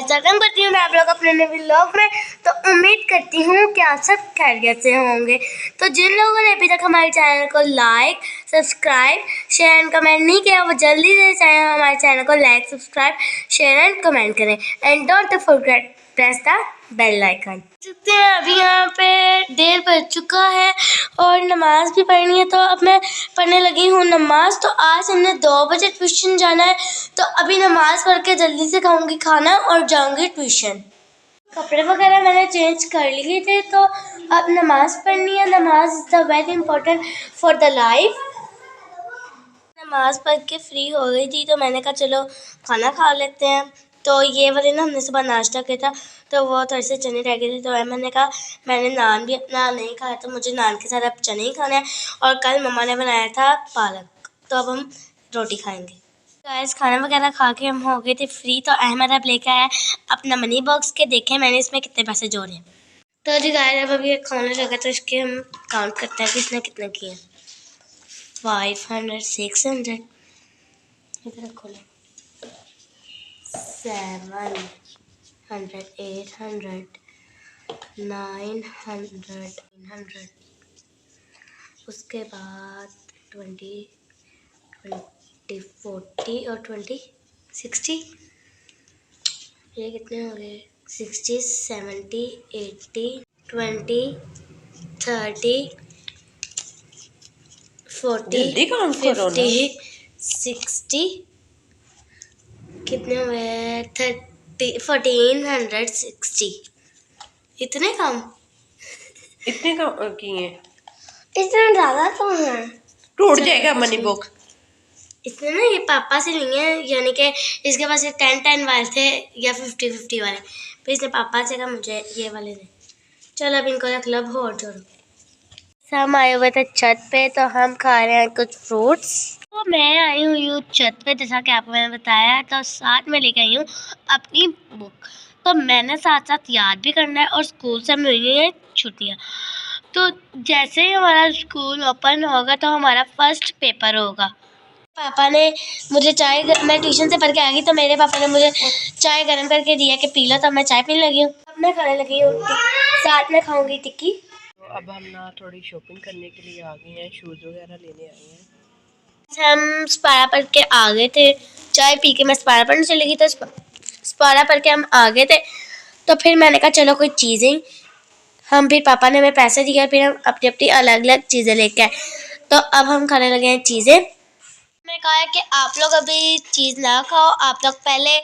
Guys, welcome करती हूँ मैं आप लोग अपने नए व्लॉग में। तो उम्मीद करती हूँ कि आप सब खैरियत से होंगे। तो जिन लोगों ने अभी तक हमारे चैनल को like, subscribe, share and comment नहीं किया, वो जल्दी से चाहे हमारे चैनल को like, subscribe, share and comment करें and don't forget press the bell icon. सकते हैं अभी यहाँ पे देर बज चुका है और नमाज भी पढ़नी है, तो अब मैं पढ़ने लगी हूँ नमाज। तो आज हमने 2 बजे ट्यूशन जाना है, तो अभी नमाज पढ़ के जल्दी से खाऊंगी खाना और जाऊंगी ट्यूशन। कपड़े वगैरह मैंने चेंज कर लिए थे, तो अब नमाज पढ़नी है। नमाज is the very important for the life. नमाज पढ़ के फ्री हो गई थी, तो मैंने कहा चलो खाना खा लेते हैं। तो ये वाले ना हमने सुबह नाश्ता किया था, तो वो थोड़े से चने रह गए थे, तो मैंने कहा मैंने नान भी अपना नहीं खाया, तो मुझे नान के साथ अब चने ही खाने हैं। और कल मम्मा ने बनाया था पालक, तो अब हम रोटी खाएंगे। गाइस, खाना वगैरह खा के हम हो गए थे फ्री। तो अहमद अब लेकर आया अपना मनी बॉक्स के, देखें मैंने इसमें कितने पैसे जोड़े हैं। तो जी गाइस, अब अभी खाने लगा, तो इसके हम काउंट करते हैं कि इसने कितने किए। 500, 600, इधर खोलो, 700, 800, 900, उसके बाद 20, 40 और 20, 60। ये कितने हो गए? 60, 70, 80, 20, 30, 40, 50, 60। कितने हुए? 1460। इतने कम किए? इतना ज़्यादा तो है। टूट जाएगा मनी बॉक्स। इसने ना ये पापा से लिए हैं, यानी कि इसके पास ये 10 वाले थे या 50 वाले, फिर इसने पापा से कहा मुझे ये वाले दे। चलो अब इनको रख लो, और जोड़ो। हम आए हुए थे छत पे, तो हम खा रहे हैं कुछ फ्रूट्स। तो मैं आई हुई हूँ छत पे, जैसा कि आपको मैंने बताया, तो साथ में लेकर आई हूँ अपनी बुक। तो मैंने साथ साथ याद भी करना है, और स्कूल से मिल गई है छुट्टियाँ। तो जैसे ही हमारा स्कूल ओपन होगा, तो हमारा फर्स्ट पेपर होगा। पापा ने मुझे चाय, मैं ट्यूशन से पढ़ के आ गई, तो मेरे पापा ने मुझे चाय गर्म करके दिया कि पी लो, तो मैं चाय पीने लगी हूँ। अब मैं खाने लगी हूँ, साथ में खाऊंगी टिक्की। तो अब हम ना थोड़ी शॉपिंग करने के लिए आ गए हैं, शूज़ वगैरह लेने आए हैं। हम स्पारा पढ़ के आ गए थे, चाय पी के मैं स्पारा पढ़ने चली गई, तो स्पारा पढ़ के हम आ गए थे। तो फिर मैंने कहा चलो कोई चीज़ें, हम फिर पापा ने हमें पैसे दिए, फिर हम अपनी अपनी अलग अलग चीज़ें लेके आए। तो अब हम खाने लगे हैं चीज़ें। मैंने कहा है कि आप लोग अभी चीज़ ना खाओ, आप लोग पहले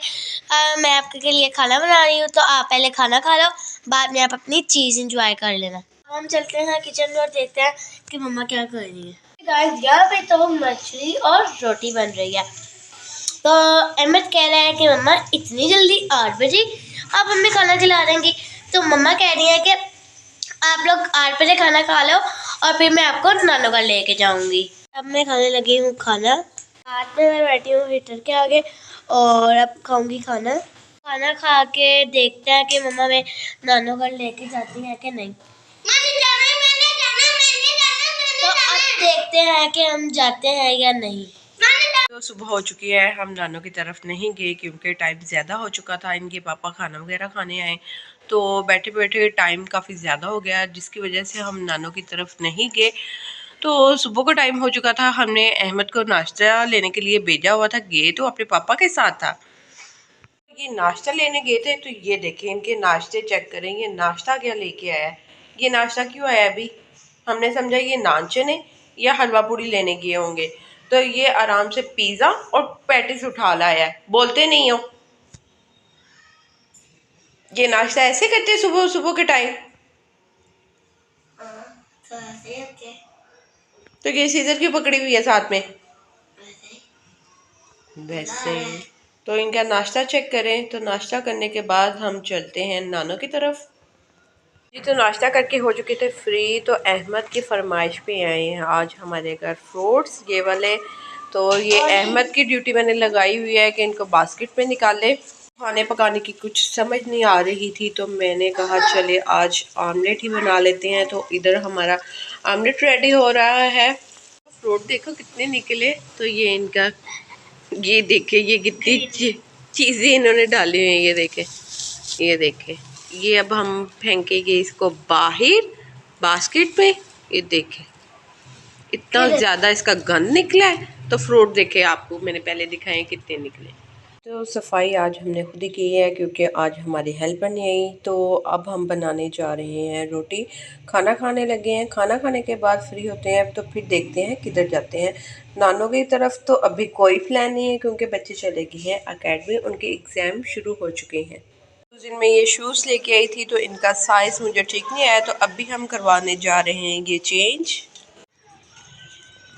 मैं आपके लिए खाना बना रही हूँ, तो आप पहले खाना खा लो, बाद में आप अपनी चीज़ इंजॉय कर लेना। हम चलते हैं किचन में और देखते हैं कि मम्मा क्या कर रही है। गाइस, यहाँ पे तो मछली और रोटी बन रही है। तो अहमद कह रहा है कि मम्मा इतनी जल्दी 8 बजे आप हमें खाना खिला देंगी। तो मम्मा कह रही है कि आप लोग 8 बजे खाना खा लो, और फिर मैं आपको नानू घर लेके जाऊंगी। अब मैं खाने लगी हूँ खाना, हाथ में मैं बैठी हूँ हीटर के आगे, और अब खाऊंगी खाना। खाना खा के देखते हैं कि मम्मा मैं नानू घर लेके जाती है कि नहीं। तो अब देखते हैं कि हम जाते हैं या नहीं। तो सुबह हो चुकी है, हम नानू की तरफ नहीं गए क्योंकि टाइम ज़्यादा हो चुका था। इनके पापा खाना वगैरह खाने आए, तो बैठे बैठे टाइम काफ़ी ज़्यादा हो गया, जिसकी वजह से हम नानू की तरफ नहीं गए। तो सुबह का टाइम हो चुका था, हमने अहमद को नाश्ता लेने के लिए भेजा हुआ था, गए तो अपने पापा के साथ था। ये नाश्ता लेने गए थे, तो ये देखें इनके नाश्ते चेक करें, ये नाश्ता क्या लेके आया है। ये नाश्ता क्यों आया? अभी हमने समझा ये नान चने या हलवा पूड़ी लेने गए होंगे, तो ये आराम से पिज़्ज़ा और पैटिस उठा लाया है। बोलते नहीं हो, ये नाश्ता ऐसे करते सुबह सुबह के टाइम। तो ये सीजर क्यों पकड़ी हुई है साथ में? वैसे तो इनका नाश्ता चेक करें। तो नाश्ता करने के बाद हम चलते हैं नानो की तरफ। जी, तो नाश्ता करके हो चुके थे फ्री, तो अहमद की फरमाइश पे आए हैं आज हमारे घर फ्रूट्स ये वाले। तो ये अहमद की ड्यूटी मैंने लगाई हुई है कि इनको बास्केट में निकाले। खाने पकाने की कुछ समझ नहीं आ रही थी, तो मैंने कहा चले आज आमलेट ही बना लेते हैं। तो इधर हमारा आमलेट रेडी हो रहा है। फ्रूट देखो कितने निकले। तो ये इनका, ये देखे ये कितनी चीज़ें इन्होंने डाली हुई हैं, ये देखे। ये देखें, ये अब हम फेंकेंगे इसको बाहर बास्केट में। ये देखें इतना ज़्यादा इसका गंद निकला है। तो फ्रूट देखे आपको मैंने पहले दिखाए कितने निकले। तो सफाई आज हमने खुद ही की है क्योंकि आज हमारी हेल्पर नहीं आई। तो अब हम बनाने जा रहे हैं रोटी, खाना खाने लगे हैं। खाना खाने के बाद फ्री होते हैं तो फिर देखते हैं किधर जाते हैं। नानों की तरफ तो अभी कोई प्लान नहीं है क्योंकि बच्चे चले गए हैं अकेडमी, उनके एग्ज़ाम शुरू हो चुके हैं। उस दिन मैं ये शूज़ लेके आई थी तो इनका साइज़ मुझे ठीक नहीं आया, तो अभी हम करवाने जा रहे हैं ये चेंज।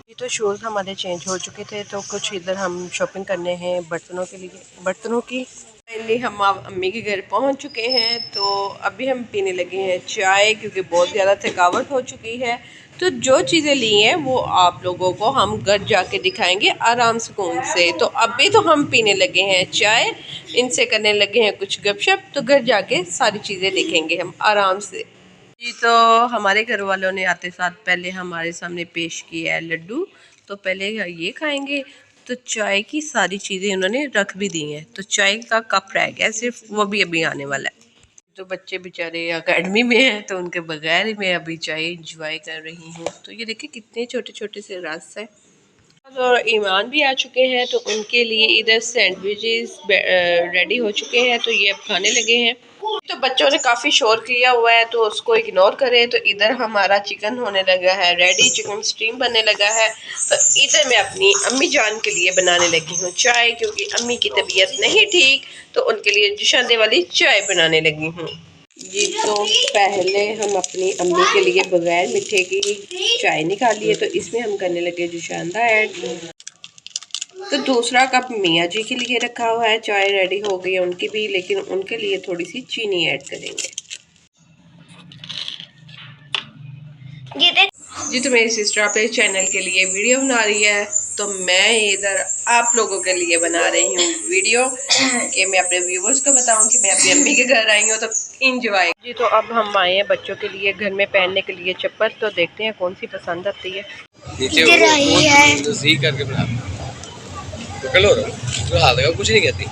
ये तो शूज़ हमारे चेंज हो चुके थे, तो कुछ इधर हम शॉपिंग करने हैं बर्तनों के लिए, बर्तनों की। फाइनली हम अब अम्मी के घर पहुंच चुके हैं। तो अभी हम पीने लगे हैं चाय क्योंकि बहुत ज़्यादा थकावट हो चुकी है। तो जो चीज़ें ली हैं वो आप लोगों को हम घर जाके दिखाएंगे आराम सुकून से। तो अभी तो हम पीने लगे हैं चाय, इनसे करने लगे हैं कुछ गपशप। तो घर जाके सारी चीज़ें देखेंगे हम आराम से जी। तो हमारे घर वालों ने आते साथ पहले हमारे सामने पेश किया है लड्डू। तो पहले ये खाएंगे। तो चाय की सारी चीज़ें उन्होंने रख भी दी हैं। तो चाय का कप रह गया सिर्फ, वो भी अभी आने वाला है। तो बच्चे बेचारे अकेडमी में हैं तो उनके बगैर ही मैं अभी चाय इंजॉय कर रही हूँ। तो ये देखिए कितने छोटे छोटे से रस है। और ईमान भी आ चुके हैं तो उनके लिए इधर सैंडविचेस रेडी हो चुके हैं। तो ये अब खाने लगे हैं। तो बच्चों ने काफ़ी शोर किया हुआ है तो उसको इग्नोर करें। तो इधर हमारा चिकन होने लगा है रेडी, चिकन स्टीम बनने लगा है। तो इधर मैं अपनी अम्मी जान के लिए बनाने लगी हूँ चाय क्योंकि अम्मी की तबीयत नहीं ठीक, तो उनके लिए जुशांदे वाली चाय बनाने लगी हूँ जी। तो पहले हम अपनी अम्मी के लिए बगैर मीठे की चाय निकालिए, तो इसमें हम करने लगे जुशांदा ऐड। तो दूसरा कप मियाँ जी के लिए रखा हुआ है, चाय रेडी हो गई है उनकी भी, लेकिन उनके लिए थोड़ी सी चीनी ऐड करेंगे जी। तो मेरी सिस्टर अपने चैनल के लिए वीडियो बना रही है, तो मैं इधर आप लोगों के लिए बना रही हूँ वीडियो कि मैं अपने व्यूवर्स को बताऊँ कि मैं अपनी अम्मी के घर आई हूँ। तो इंजॉय जी। तो अब हम आए हैं बच्चों के लिए घर में पहनने के लिए चप्पल। तो देखते हैं कौन सी पसंद आती है। नीचे है तो सी करके बना तो कल हो रहा तो हाथ लगा कुछ नहीं कहती।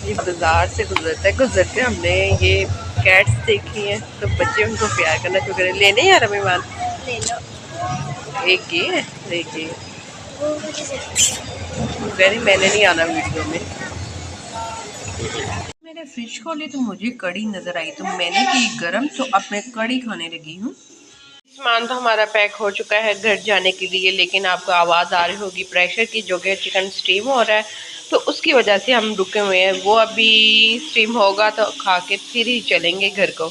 ये बाजार से गुजरते हमने ये कैट्स देखी हैं। तो बच्चे उनको प्यार करना शुरू करें। लेने यार मेहमान ले लो। एक ये है, एक ये वेरी, मैंने नहीं आना वीडियो में। मैंने फ्रिज खोली तो मुझे कड़ी नजर आई, तो मैंने की गरम। तो अब मैं कड़ी खाने लगी हूँ। सामान तो हमारा पैक हो चुका है घर जाने के लिए, लेकिन आपको आवाज़ आ रही होगी प्रेशर की, जो कि चिकन स्टीम हो रहा है। तो उसकी वजह से हम रुके हुए हैं। वो अभी स्टीम होगा तो खा के फिर ही चलेंगे घर को।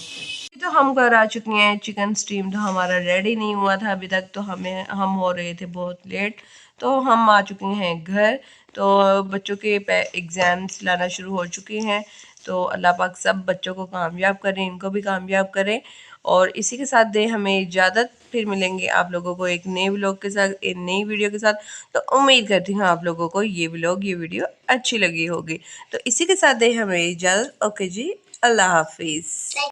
तो हम घर आ चुके हैं। चिकन स्टीम तो हमारा रेडी नहीं हुआ था अभी तक, तो हम हो रहे थे बहुत लेट। तो हम आ चुके हैं घर। तो बच्चों के एग्ज़ाम्स लाना शुरू हो चुके हैं। तो अल्लाह पाक सब बच्चों को कामयाब करें, इनको भी कामयाब करें। और इसी के साथ दे हमें इजाज़त। फिर मिलेंगे आप लोगों को एक नए व्लॉग के साथ, एक नई वीडियो के साथ। तो उम्मीद करती हूँ आप लोगों को ये वीडियो अच्छी लगी होगी। तो इसी के साथ दे हमें इजाज़त। ओके जी, अल्लाह हाफिज़।